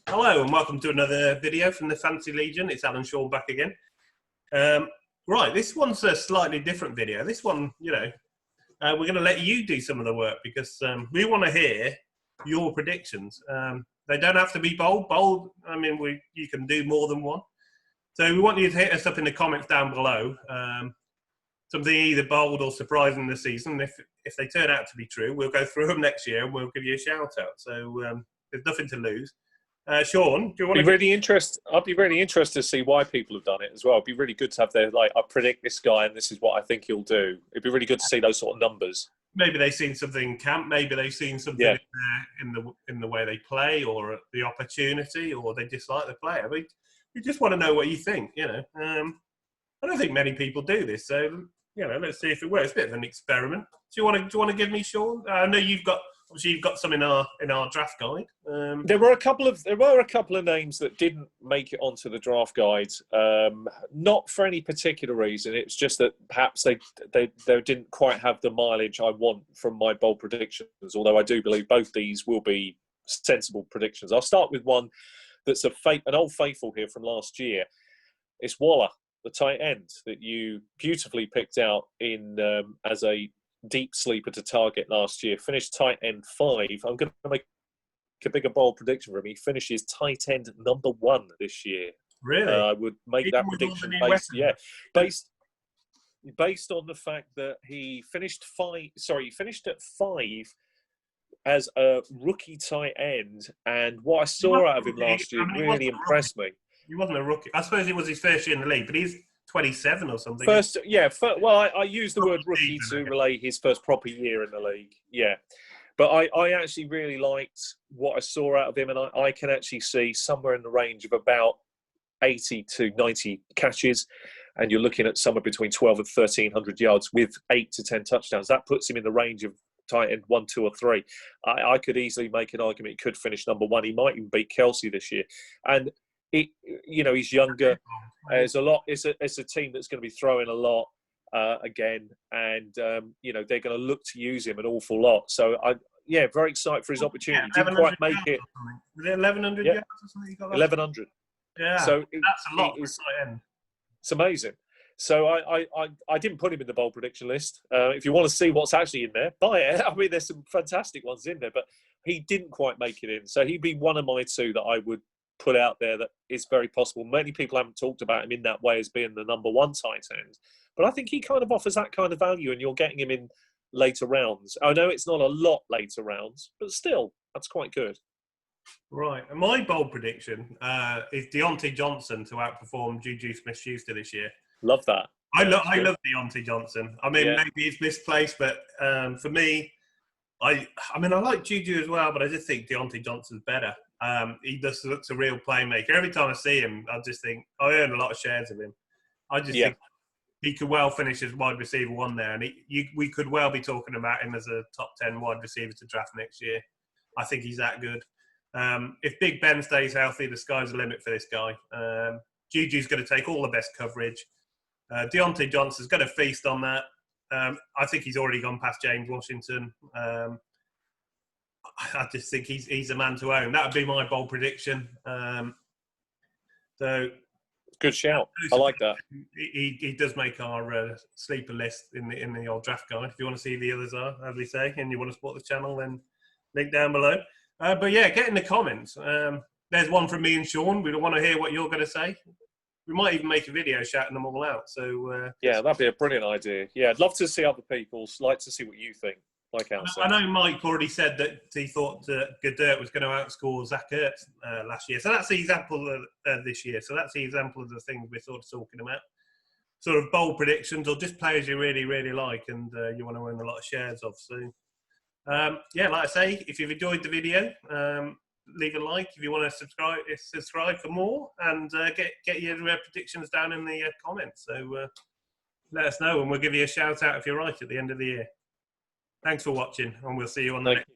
Hello and welcome to another video from the Fantasy Legion. It's Alan Shaw back again. Right, this one's a slightly different video. This one, we're going to let you do some of the work because we want to hear your predictions. They don't have to be bold. Bold, I mean, you can do more than one. So we want you to hit us up in the comments down below. Something either bold or surprising this season. If they turn out to be true, we'll go through them next year and we'll give you a shout out. So there's nothing to lose. Sean, do you want to? I'd be really interested to see why people have done it as well. It'd be really good to have their I predict this guy and this is what I think he'll do. It'd be really good to see those sort of numbers. Maybe they've seen something in camp. Maybe they've seen something in the way they play, or the opportunity, or they dislike the player. We just want to know what you think. I don't think many people do this, so let's see if it works. It's a bit of an experiment. Do you want to give me, Sean? I know you've got some in our draft guide. There were a couple of names that didn't make it onto the draft guide, not for any particular reason. It's just that perhaps they didn't quite have the mileage I want from my bold predictions. Although I do believe both these will be sensible predictions. I'll start with one that's an old faithful here from last year. It's Waller, the tight end that you beautifully picked out in as a deep sleeper to target last year. Finished tight end 5. I'm going to make a bigger bold prediction for him. He finishes tight end number 1 this year. Really? I would make that prediction based on the fact that he finished at 5 as a rookie tight end, and what I saw out of him last year really impressed me. He wasn't a rookie. I suppose it was his first year in the league, but he's 27 or something. I use the word rookie to relay his first proper year in the league. Yeah. But I actually really liked what I saw out of him, and I can actually see somewhere in the range of about 80 to 90 catches, and you're looking at somewhere between 12 and 1,300 yards with 8 to 10 touchdowns. That puts him in the range of tight end 1, 2, or 3. I could easily make an argument he could finish number 1. He might even beat Kelsey this year. And he's younger. There's a lot. It's a team that's going to be throwing a lot again, and they're going to look to use him an awful lot. So very excited for his opportunity. Didn't quite make it. Was it 1,100 yards or something? 1,100. Yeah. So that's a lot for a tight end. It's amazing. So I didn't put him in the bold prediction list. If you want to see what's actually in there, buy it. I mean, there's some fantastic ones in there, but he didn't quite make it in. So he'd be one of my 2 that I would put out there that it's very possible. Many people haven't talked about him in that way as being the number 1 tight end, but I think he kind of offers that kind of value, and you're getting him in later rounds. I know it's not a lot later rounds, but still, that's quite good. Right. And my bold prediction is Deontay Johnson to outperform Juju Smith-Schuster this year. Love that. I love Deontay Johnson. I mean, maybe it's misplaced, but for me, I like Juju as well, but I just think Deontay Johnson's better. He just looks a real playmaker. Every time I see him, I just think I earn a lot of shares of him. I just think he could well finish as wide receiver 1 there, and we could well be talking about him as a top 10 wide receiver to draft next year. I think he's that good. If Big Ben stays healthy, the sky's the limit for this guy. Juju's going to take all the best coverage. Deontay Johnson's going to feast on that. I think he's already gone past James Washington. I just think he's a man to own. That would be my bold prediction. So good shout. I like that. He does make our sleeper list in the old draft guide. If you want to see the others are, as we say, and you want to support the channel, then link down below. But get in the comments. There's one from me and Sean. We don't want to hear what you're going to say. We might even make a video shouting them all out. So that'd be a brilliant idea. Yeah, I'd love to see other people's. Like to see what you think. Like I know Mike already said that he thought Goddard was going to outscore Zach Ertz last year. So that's the example of this year. So that's the example of the things we're sort of talking about. Sort of bold predictions or just players you really, really like and you want to own a lot of shares of. So, like I say, if you've enjoyed the video, leave a like. If you want to subscribe for more and get your predictions down in the comments. So let us know and we'll give you a shout out if you're right at the end of the year. Thanks for watching, and we'll see you on the next.